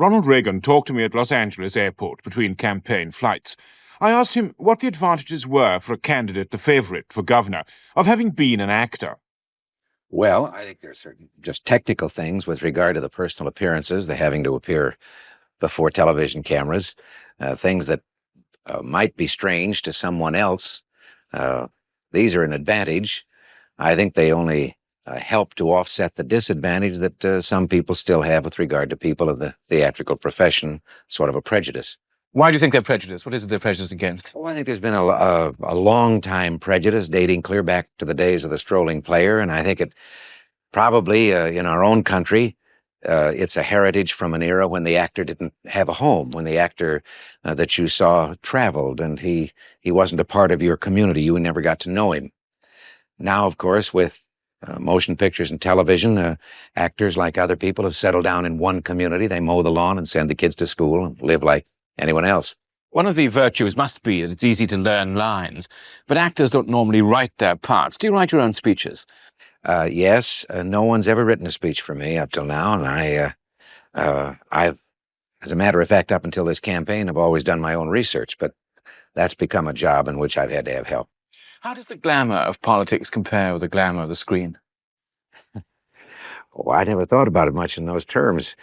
Ronald Reagan talked to me at Los Angeles airport between campaign flights. I asked him what the advantages were for a candidate, the favorite for governor, of having been an actor. Well, I think there are certain just technical things with regard to the personal appearances, the having to appear before television cameras, things that might be strange to someone else. These are an advantage. I think they only help to offset the disadvantage that some people still have with regard to people of the theatrical profession, sort of a prejudice. Why do you think they're prejudiced? What is it they're prejudiced against? Well, I think there's been a long time prejudice dating clear back to the days of the strolling player, and I think it probably in our own country, it's a heritage from an era when the actor didn't have a home, when the actor that you saw traveled, and he wasn't a part of your community. You never got to know him. Now, of course, with motion pictures and television, actors, like other people, have settled down in one community. They mow the lawn and send the kids to school and live like anyone else. One of the virtues must be that it's easy to learn lines, but actors don't normally write their parts. Do you write your own speeches? Yes, no one's ever written a speech for me up till now, and I've, as a matter of fact, up until this campaign, I've always done my own research, but that's become a job in which I've had to have help. How does the glamour of politics compare with the glamour of the screen? Oh, I never thought about it much in those terms.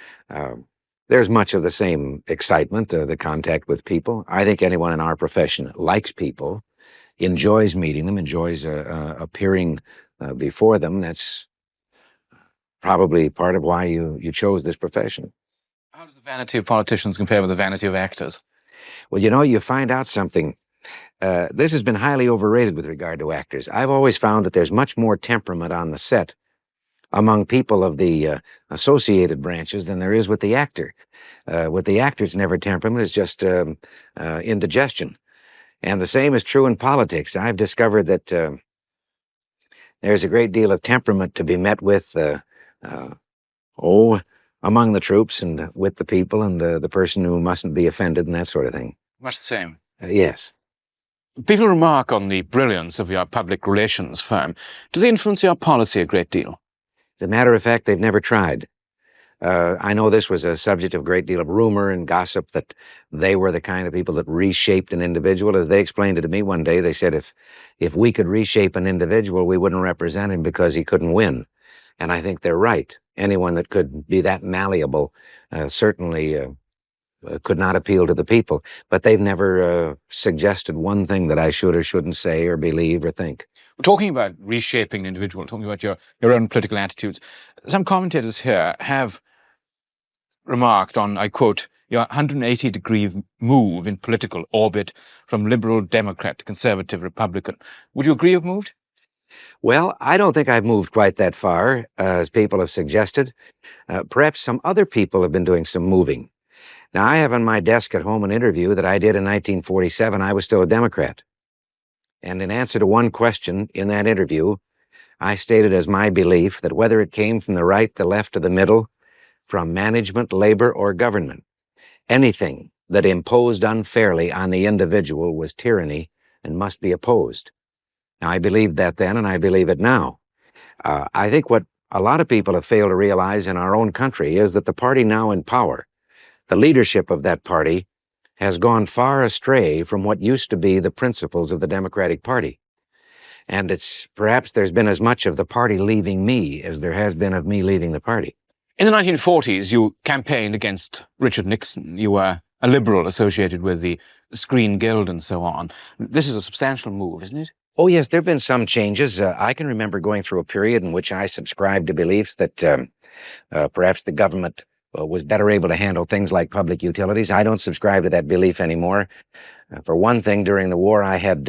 There's much of the same excitement, the contact with people. I think anyone in our profession likes people, enjoys meeting them, enjoys appearing before them. That's probably part of why you chose this profession. How does the vanity of politicians compare with the vanity of actors? Well, you know, you find out something. This has been highly overrated with regard to actors. I've always found that there's much more temperament on the set among people of the associated branches than there is with the actor. With the actor's never temperament is just indigestion. And the same is true in politics. I've discovered that there's a great deal of temperament to be met with, among the troops and with the people and the person who mustn't be offended and that sort of thing. Much the same. Yes. People remark on the brilliance of your public relations firm. Do they influence your policy a great deal? As a matter of fact, they've never tried. I know this was a subject of a great deal of rumor and gossip, that they were the kind of people that reshaped an individual. As they explained it to me one day, they said if we could reshape an individual, we wouldn't represent him because he couldn't win. And I think they're right. Anyone that could be that malleable certainly could not appeal to the people. But they've never suggested one thing that I should or shouldn't say or believe or think. We're talking about reshaping an individual, talking about your own political attitudes. Some commentators here have remarked on, I quote, your 180-degree move in political orbit from liberal Democrat to conservative Republican. Would you agree you've moved? Well, I don't think I've moved quite that far, as people have suggested. Perhaps some other people have been doing some moving. Now, I have on my desk at home an interview that I did in 1947. I was still a Democrat. And in answer to one question in that interview, I stated as my belief that whether it came from the right, the left, or the middle, from management, labor, or government, anything that imposed unfairly on the individual was tyranny and must be opposed. Now, I believed that then, and I believe it now. I think what a lot of people have failed to realize in our own country is that the party now in power, the leadership of that party, has gone far astray from what used to be the principles of the Democratic Party. And perhaps there's been as much of the party leaving me as there has been of me leaving the party. In the 1940s, you campaigned against Richard Nixon. You were a liberal associated with the Screen Guild and so on. This is a substantial move, isn't it? Oh, yes, there have been some changes. I can remember going through a period in which I subscribed to beliefs that perhaps the government was better able to handle things like public utilities. I don't subscribe to that belief anymore. For one thing, during the war, I had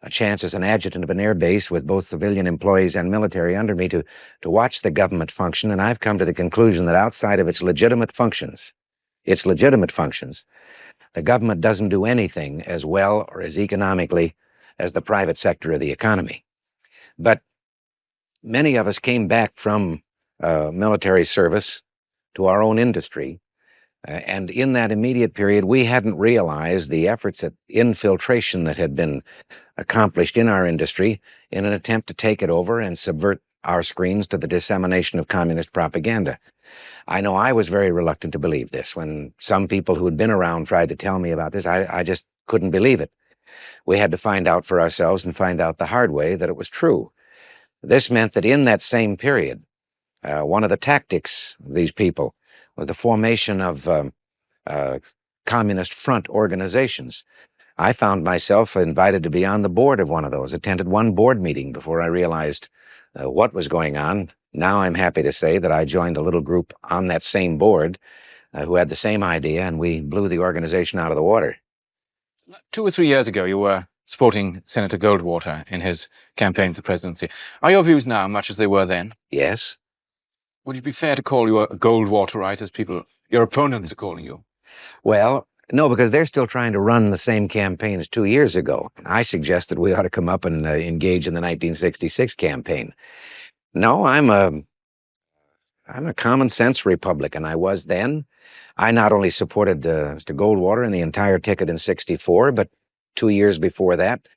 a chance as an adjutant of an air base with both civilian employees and military under me to watch the government function, and I've come to the conclusion that outside of its legitimate functions, the government doesn't do anything as well or as economically as the private sector of the economy. But many of us came back from military service to our own industry, and in that immediate period, we hadn't realized the efforts at infiltration that had been accomplished in our industry in an attempt to take it over and subvert our screens to the dissemination of communist propaganda. I know I was very reluctant to believe this. When some people who had been around tried to tell me about this, I just couldn't believe it. We had to find out for ourselves and find out the hard way that it was true. This meant that in that same period, one of the tactics of these people was the formation of communist front organizations. I found myself invited to be on the board of one of those, attended one board meeting before I realized what was going on. Now I'm happy to say that I joined a little group on that same board who had the same idea, and we blew the organization out of the water. 2 or 3 years ago, you were supporting Senator Goldwater in his campaign for the presidency. Are your views now much as they were then? Yes. Would it be fair to call you a Goldwaterite, as your opponents are calling you? Well, no, because they're still trying to run the same campaign as 2 years ago. I suggested we ought to come up and engage in the 1966 campaign. No, I'm a common sense Republican. I was then. I not only supported Mr. Goldwater and the entire ticket in '64, but 2 years before that,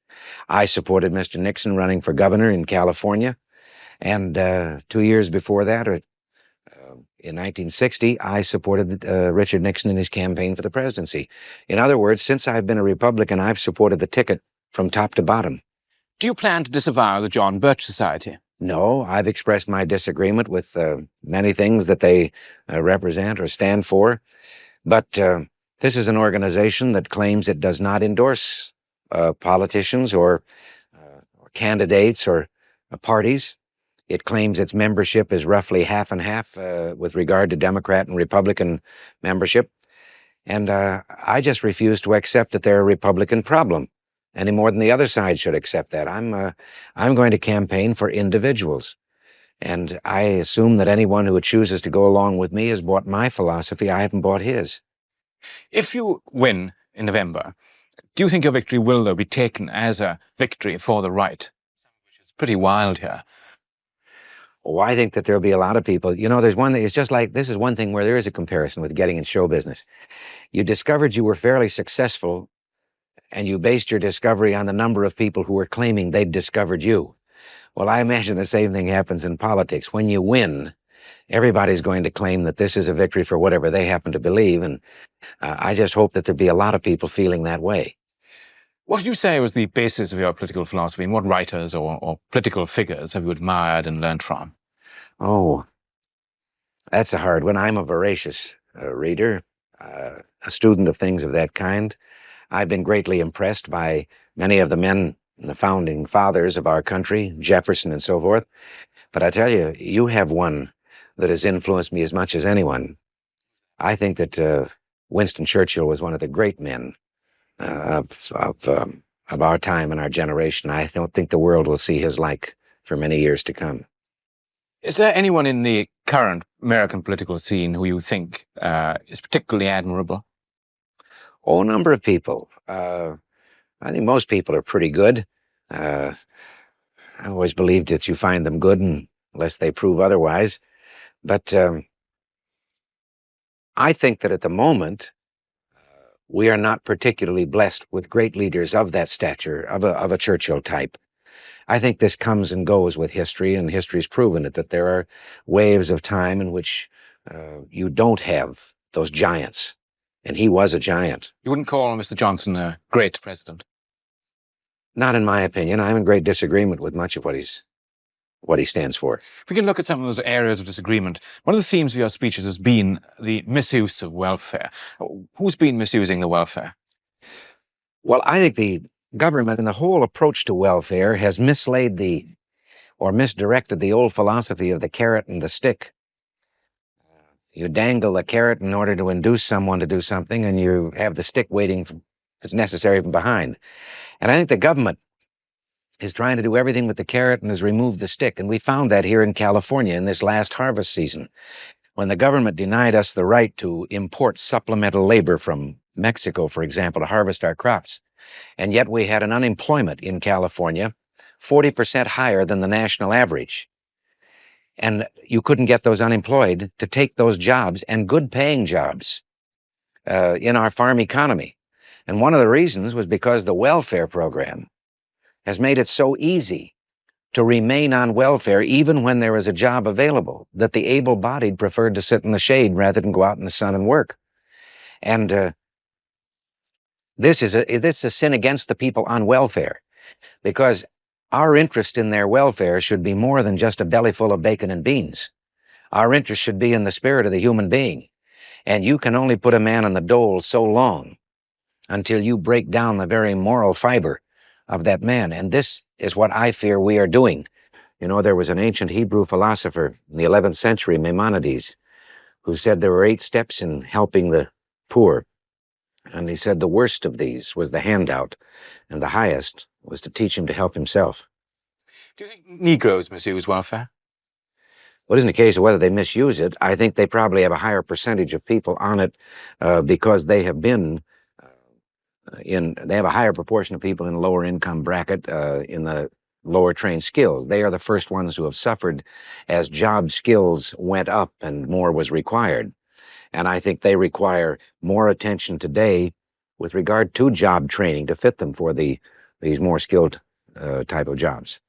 I supported Mr. Nixon running for governor in California. And 2 years before that, in 1960, I supported Richard Nixon in his campaign for the presidency. In other words, since I've been a Republican, I've supported the ticket from top to bottom. Do you plan to disavow the John Birch Society? No, I've expressed my disagreement with many things that they represent or stand for, but this is an organization that claims it does not endorse politicians or candidates or parties. It claims its membership is roughly half and half with regard to Democrat and Republican membership, and I just refuse to accept that they're a Republican problem any more than the other side should accept that. I'm going to campaign for individuals, and I assume that anyone who chooses to go along with me has bought my philosophy. I haven't bought his. If you win in November, do you think your victory will, though, be taken as a victory for the right? Which is pretty wild here. Oh, I think that there'll be a lot of people. You know, there's one thing, it's just like, this is one thing where there is a comparison with getting in show business. You discovered you were fairly successful, and you based your discovery on the number of people who were claiming they'd discovered you. Well, I imagine the same thing happens in politics. When you win, everybody's going to claim that this is a victory for whatever they happen to believe, and I just hope that there'll be a lot of people feeling that way. What would you say was the basis of your political philosophy, and what writers or political figures have you admired and learned from? Oh, that's a hard one. I'm a voracious reader, a student of things of that kind. I've been greatly impressed by many of the men, the founding fathers of our country, Jefferson and so forth. But I tell you, you have one that has influenced me as much as anyone. I think that Winston Churchill was one of the great men of our time and our generation. I don't think the world will see his like for many years to come. Is there anyone in the current American political scene who you think is particularly admirable? Oh, a number of people. I think most people are pretty good. I always believed that you find them good unless they prove otherwise. But I think that at the moment, we are not particularly blessed with great leaders of that stature, of a Churchill type. I think this comes and goes with history, and history's proven it, that there are waves of time in which you don't have those giants. And he was a giant. You wouldn't call Mr. Johnson a great president? Not in my opinion. I'm in great disagreement with much of what he stands for. If we can look at some of those areas of disagreement, one of the themes of your speeches has been the misuse of welfare. Who's been misusing the welfare? Well, I think the government and the whole approach to welfare has mislaid or misdirected the old philosophy of the carrot and the stick. You dangle the carrot in order to induce someone to do something, and you have the stick waiting if it's necessary from behind. And I think the government is trying to do everything with the carrot and has removed the stick. And we found that here in California in this last harvest season, when the government denied us the right to import supplemental labor from Mexico, for example, to harvest our crops. And yet we had an unemployment in California 40% higher than the national average. And you couldn't get those unemployed to take those jobs, and good-paying jobs, in our farm economy. And one of the reasons was because the welfare program has made it so easy to remain on welfare even when there is a job available, that the able-bodied preferred to sit in the shade rather than go out in the sun and work. And this is a sin against the people on welfare, because our interest in their welfare should be more than just a belly full of bacon and beans. Our interest should be in the spirit of the human being. And you can only put a man on the dole so long until you break down the very moral fiber of that man. And this is what I fear we are doing. You know, there was an ancient Hebrew philosopher in the 11th century, Maimonides, who said there were 8 steps in helping the poor. And he said the worst of these was the handout, and the highest was to teach him to help himself. Do you think Negroes misuse welfare? Well, it isn't a case of whether they misuse it. I think they probably have a higher percentage of people on it because they have been they have a higher proportion of people in the lower income bracket, in the lower trained skills. They are the first ones who have suffered as job skills went up and more was required. And I think they require more attention today with regard to job training to fit them for these more skilled type of jobs.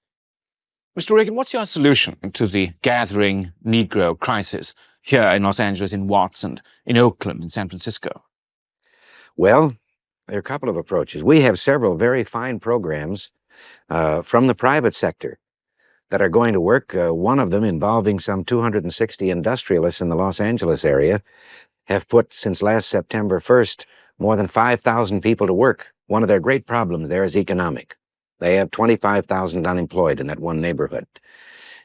Mr. Reagan, what's your solution to the gathering Negro crisis here in Los Angeles, in Watts, and in Oakland, in San Francisco? Well, there are a couple of approaches. We have several very fine programs from the private sector that are going to work. One of them, involving some 260 industrialists in the Los Angeles area, have put, since last September 1st, more than 5,000 people to work. One of their great problems there is economic. They have 25,000 unemployed in that one neighborhood.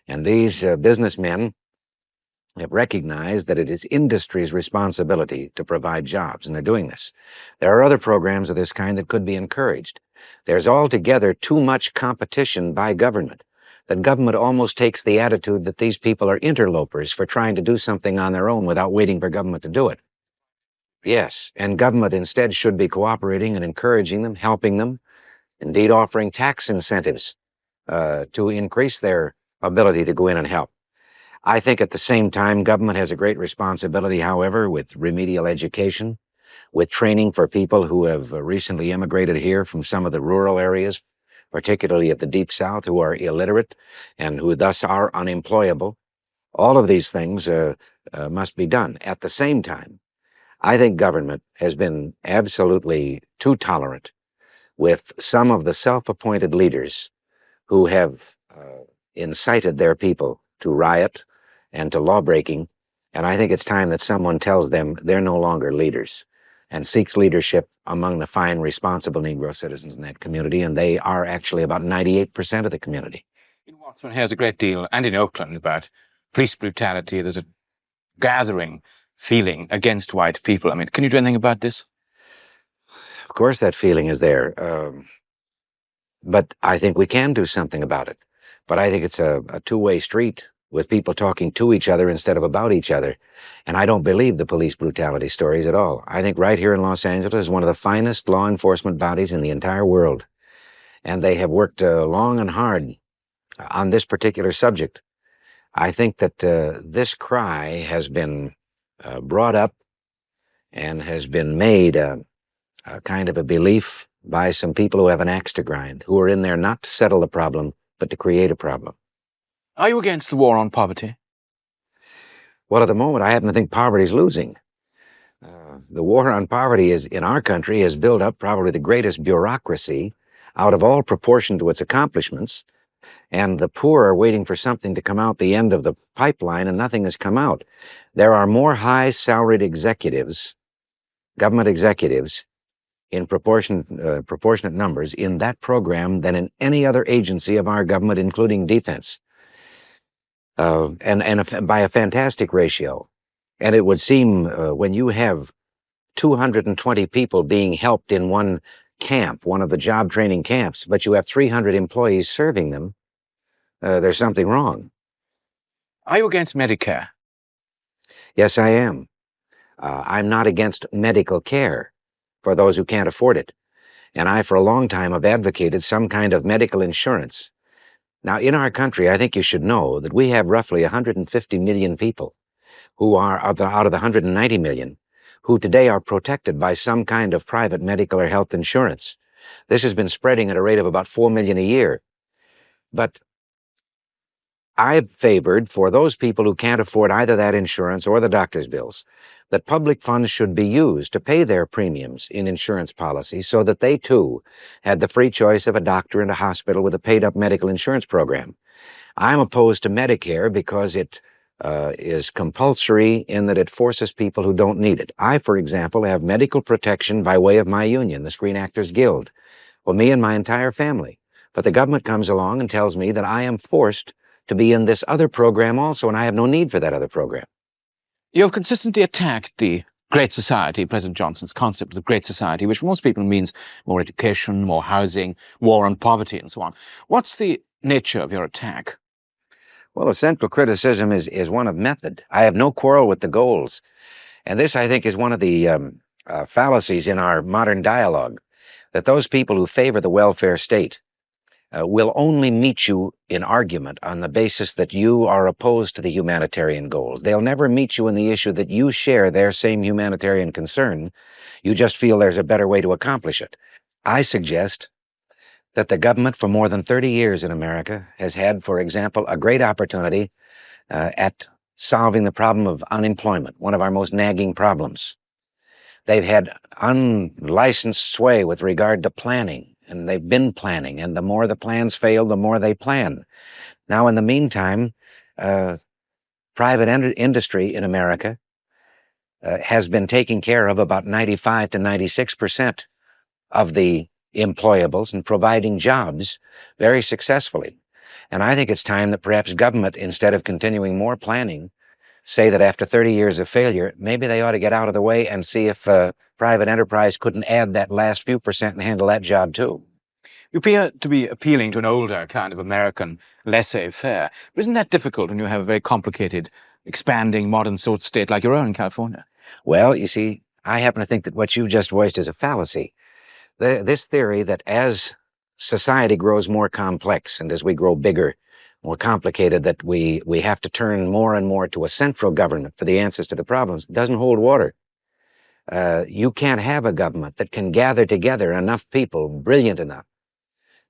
And these businessmen have recognized that it is industry's responsibility to provide jobs, and they're doing this. There are other programs of this kind that could be encouraged. There's altogether too much competition by government. That government almost takes the attitude that these people are interlopers for trying to do something on their own without waiting for government to do it. Yes, and government instead should be cooperating and encouraging them, helping them, indeed offering tax incentives to increase their ability to go in and help. I think at the same time, government has a great responsibility, however, with remedial education, with training for people who have recently immigrated here from some of the rural areas, particularly of the Deep South, who are illiterate and who thus are unemployable. All of these things must be done. At the same time, I think government has been absolutely too tolerant with some of the self-appointed leaders who have incited their people to riot and to lawbreaking, and I think it's time that someone tells them they're no longer leaders and seeks leadership among the fine, responsible Negro citizens in that community, and they are actually about 98% of the community. In Watts, one hears a great deal, and in Oakland, about police brutality. There's a gathering feeling against white people. I mean, can you do anything about this? Of course that feeling is there, but I think we can do something about it. But I think it's a two-way street with people talking to each other instead of about each other. And I don't believe the police brutality stories at all. I think right here in Los Angeles is one of the finest law enforcement bodies in the entire world. And they have worked long and hard on this particular subject. I think that this cry has been brought up and has been made a kind of a belief by some people who have an axe to grind, who are in there not to settle the problem, but to create a problem. Are you against the war on poverty? Well, at the moment, I happen to think poverty is losing. The war on poverty in our country has built up probably the greatest bureaucracy out of all proportion to its accomplishments, and the poor are waiting for something to come out the end of the pipeline, and nothing has come out. There are more high-salaried executives, government executives, in proportionate numbers in that program than in any other agency of our government, including defense, and by a fantastic ratio. And it would seem when you have 220 people being helped in one camp, one of the job training camps, but you have 300 employees serving them, there's something wrong. Are you against Medicare? Yes, I am. I'm not against medical care for those who can't afford it. And I, for a long time, have advocated some kind of medical insurance. Now, in our country, I think you should know that we have roughly 150 million people who are, out of the 190 million, who today are protected by some kind of private medical or health insurance. This has been spreading at a rate of about 4 million a year. But I've favored, for those people who can't afford either that insurance or the doctor's bills, that public funds should be used to pay their premiums in insurance policies so that they, too, had the free choice of a doctor and a hospital with a paid-up medical insurance program. I'm opposed to Medicare because it is compulsory in that it forces people who don't need it. I, for example, have medical protection by way of my union, the Screen Actors Guild, for me and my entire family. But the government comes along and tells me that I am forced to be in this other program also, and I have no need for that other program. You have consistently attacked the Great Society, President Johnson's concept of the Great Society, which for most people means more education, more housing, war on poverty, and so on. What's the nature of your attack? Well, the central criticism is one of method. I have no quarrel with the goals. And this, I think, is one of the fallacies in our modern dialogue, that those people who favor the welfare state will only meet you in argument on the basis that you are opposed to the humanitarian goals. They'll never meet you in the issue that you share their same humanitarian concern. You just feel there's a better way to accomplish it. I suggest that the government for more than 30 years in America has had, for example, a great opportunity at solving the problem of unemployment, one of our most nagging problems. They've had unlicensed sway with regard to planning, and they've been planning, and the more the plans fail, the more they plan. Now, in the meantime, private industry in America has been taking care of about 95 to 96% of the employables and providing jobs very successfully. And I think it's time that perhaps government, instead of continuing more planning, say that after 30 years of failure, maybe they ought to get out of the way and see if private enterprise couldn't add that last few percent and handle that job too. You appear to be appealing to an older kind of American laissez-faire. But isn't that difficult when you have a very complicated, expanding, modern sort of state like your own in California? Well, you see, I happen to think that what you just voiced is a fallacy. This theory that as society grows more complex and as we grow bigger, more complicated, that we have to turn more and more to a central government for the answers to the problems doesn't hold water. You can't have a government that can gather together enough people brilliant enough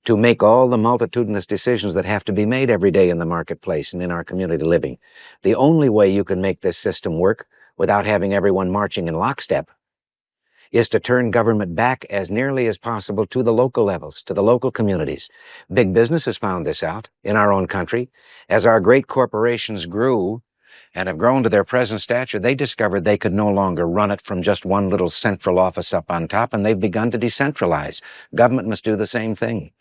to make all the multitudinous decisions that have to be made every day in the marketplace and in our community living. The only way you can make this system work without having everyone marching in lockstep is to turn government back as nearly as possible to the local levels, to the local communities. Big business has found this out in our own country. As our great corporations grew and have grown to their present stature, they discovered they could no longer run it from just one little central office up on top, and they've begun to decentralize. Government must do the same thing.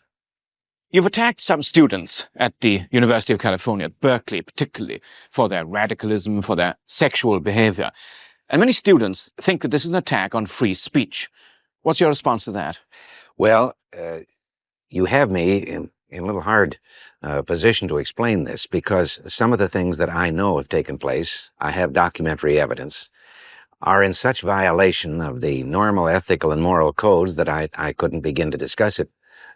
You've attacked some students at the University of California, at Berkeley particularly, for their radicalism, for their sexual behavior. And many students think that this is an attack on free speech. What's your response to that? Well, you have me in a little hard position to explain this, because some of the things that I know have taken place, I have documentary evidence, are in such violation of the normal ethical and moral codes that I couldn't begin to discuss it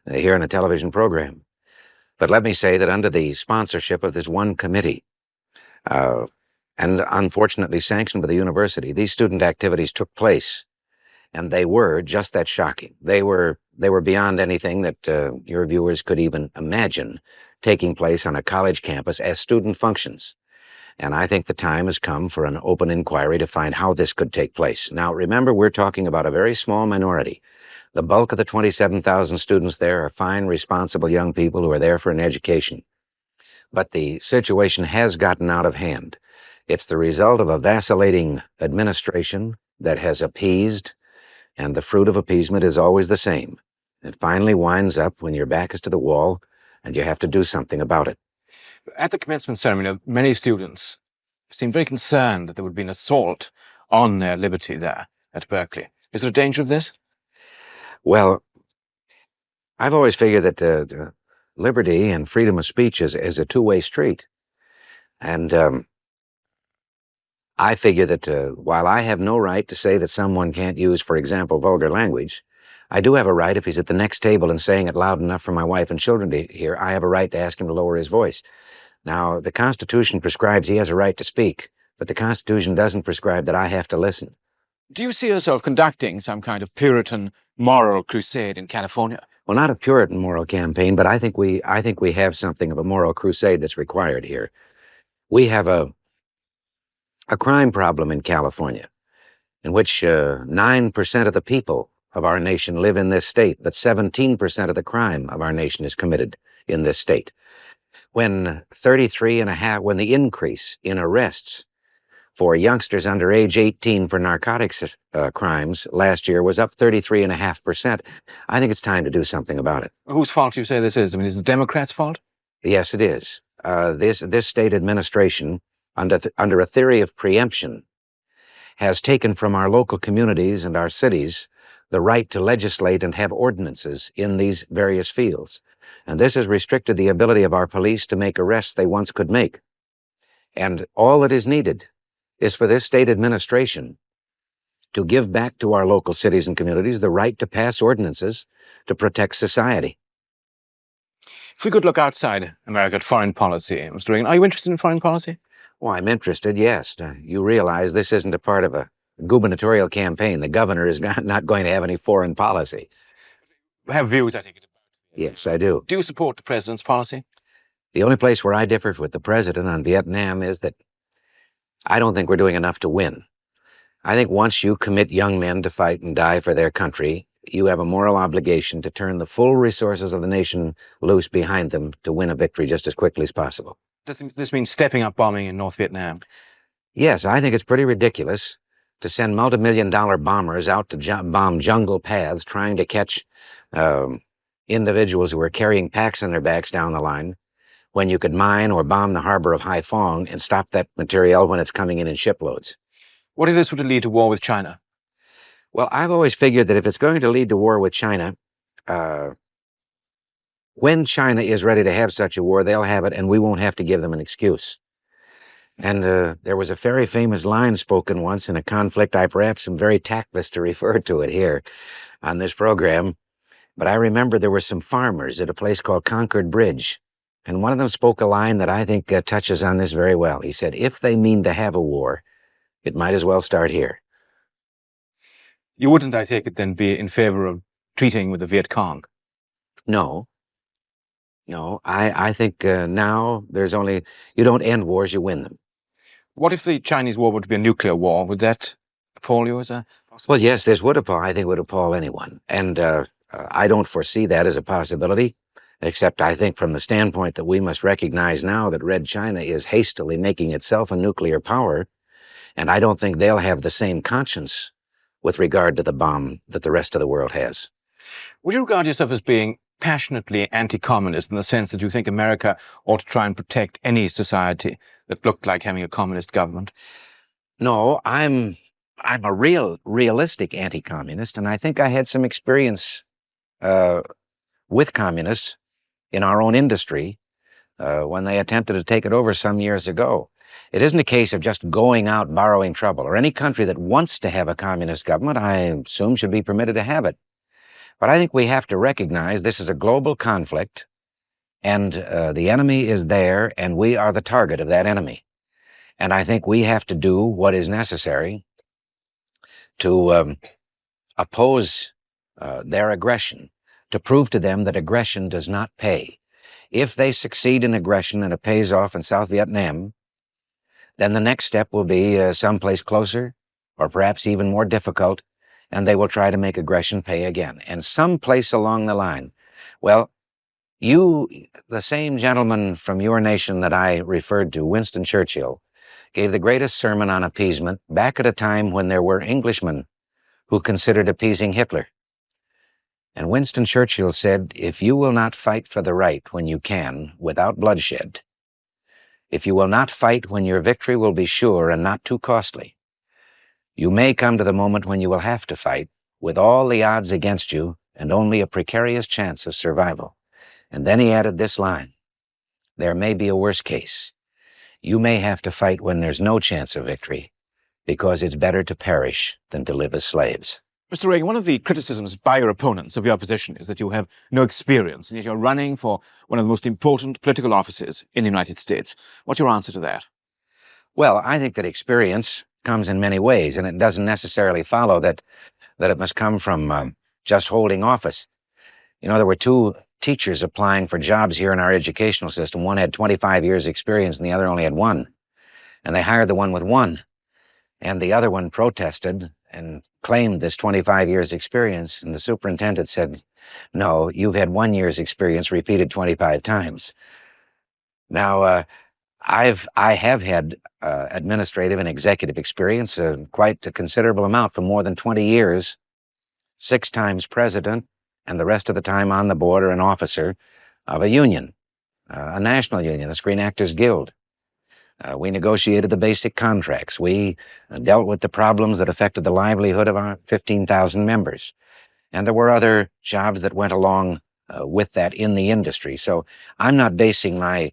here in a television program. But let me say that under the sponsorship of this one committee, and unfortunately sanctioned by the university, these student activities took place, and they were just that shocking. They were beyond anything that your viewers could even imagine taking place on a college campus as student functions. And I think the time has come for an open inquiry to find how this could take place. Now, remember, we're talking about a very small minority. The bulk of the 27,000 students there are fine, responsible young people who are there for an education. But the situation has gotten out of hand. It's the result of a vacillating administration that has appeased, and the fruit of appeasement is always the same. It finally winds up when your back is to the wall and you have to do something about it. At the commencement ceremony, many students seemed very concerned that there would be an assault on their liberty there at Berkeley. Is there a danger of this? Well, I've always figured that liberty and freedom of speech is a two-way street. And I figure that while I have no right to say that someone can't use, for example, vulgar language, I do have a right, if he's at the next table and saying it loud enough for my wife and children to hear, I have a right to ask him to lower his voice. Now, the Constitution prescribes he has a right to speak, but the Constitution doesn't prescribe that I have to listen. Do you see yourself conducting some kind of Puritan moral crusade in California? Well, not a Puritan moral campaign, but I think we have something of a moral crusade that's required here. We have a crime problem in California, in which 9% of the people of our nation live in this state, but 17% of the crime of our nation is committed in this state. When the increase in arrests for youngsters under age 18 for narcotics crimes last year was up 33.5%, I think it's time to do something about it. Whose fault do you say this is? I mean, is it the Democrats' fault? Yes, it is. This state administration, under a theory of preemption, has taken from our local communities and our cities the right to legislate and have ordinances in these various fields. And this has restricted the ability of our police to make arrests they once could make. And all that is needed is for this state administration to give back to our local cities and communities the right to pass ordinances to protect society. If we could look outside America at foreign policy, Mr. Reagan, are you interested in foreign policy? Well, I'm interested, yes. You realize this isn't a part of a gubernatorial campaign. The governor is not going to have any foreign policy. Have views, I take it. Yes, I do. Do you support the president's policy? The only place where I differ with the president on Vietnam is that I don't think we're doing enough to win. I think once you commit young men to fight and die for their country, you have a moral obligation to turn the full resources of the nation loose behind them to win a victory just as quickly as possible. Does this mean stepping up bombing in North Vietnam? Yes, I think it's pretty ridiculous to send multi-million-dollar bombers out to bomb jungle paths trying to catch individuals who are carrying packs on their backs down the line when you could mine or bomb the harbor of Haiphong and stop that material when it's coming in shiploads. What if this were to lead to war with China? Well, I've always figured that if it's going to lead to war with China, when China is ready to have such a war, they'll have it, and we won't have to give them an excuse. And there was a very famous line spoken once in a conflict. I perhaps am very tactless to refer to it here on this program, but I remember there were some farmers at a place called Concord Bridge, and one of them spoke a line that I think touches on this very well. He said, if they mean to have a war, it might as well start here. You wouldn't, I take it, then be in favor of treating with the Viet Cong? No. No, I think now there's only, you don't end wars, you win them. What if the Chinese war were to be a nuclear war? Would that appall you as a possibility? Well, yes, this would appall, I think would appall anyone. And I don't foresee that as a possibility, except I think from the standpoint that we must recognize now that Red China is hastily making itself a nuclear power, and I don't think they'll have the same conscience with regard to the bomb that the rest of the world has. Would you regard yourself as being passionately anti-communist in the sense that you think America ought to try and protect any society that looked like having a communist government? No, I'm a realistic anti-communist, and I think I had some experience with communists in our own industry when they attempted to take it over some years ago. It isn't a case of just going out borrowing trouble, or any country that wants to have a communist government, I assume, should be permitted to have it. But I think we have to recognize this is a global conflict, and the enemy is there, and we are the target of that enemy. And I think we have to do what is necessary to oppose their aggression, to prove to them that aggression does not pay. If they succeed in aggression and it pays off in South Vietnam, then the next step will be someplace closer, or perhaps even more difficult, and they will try to make aggression pay again. And someplace along the line, well, the same gentleman from your nation that I referred to, Winston Churchill, gave the greatest sermon on appeasement back at a time when there were Englishmen who considered appeasing Hitler. And Winston Churchill said, if you will not fight for the right when you can, without bloodshed, if you will not fight when your victory will be sure and not too costly, you may come to the moment when you will have to fight with all the odds against you and only a precarious chance of survival. And then he added this line, there may be a worse case. You may have to fight when there's no chance of victory, because it's better to perish than to live as slaves. Mr. Reagan, one of the criticisms by your opponents of your position is that you have no experience, and yet you're running for one of the most important political offices in the United States. What's your answer to that? Well, I think that experience comes in many ways, and it doesn't necessarily follow that it must come from just holding office. You know, there were two teachers applying for jobs here in our educational system. One had 25 years experience and the other only had one. And they hired the one with one. And the other one protested and claimed this 25 years experience. And the superintendent said, no, you've had 1 year's experience repeated 25 times. Now, I have had administrative and executive experience, quite a considerable amount for more than 20 years, 6 times president, and the rest of the time on the board or an officer of a union, a national union, the Screen Actors Guild. We negotiated the basic contracts. We dealt with the problems that affected the livelihood of our 15,000 members. And there were other jobs that went along with that in the industry. So I'm not basing my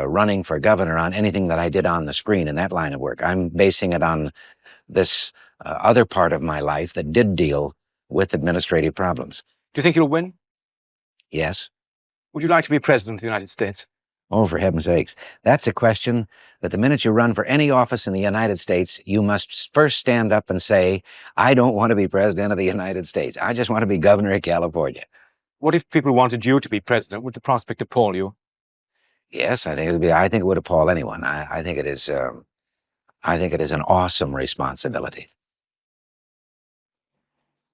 running for governor on anything that I did on the screen in that line of work. I'm basing it on this other part of my life that did deal with administrative problems. Do you think you'll win? Yes. Would you like to be president of the United States? Oh, for heaven's sakes. That's a question that the minute you run for any office in the United States, you must first stand up and say, I don't want to be president of the United States. I just want to be governor of California. What if people wanted you to be president? Would the prospect appall you? Yes, I think it would appall anyone. I think it is an awesome responsibility.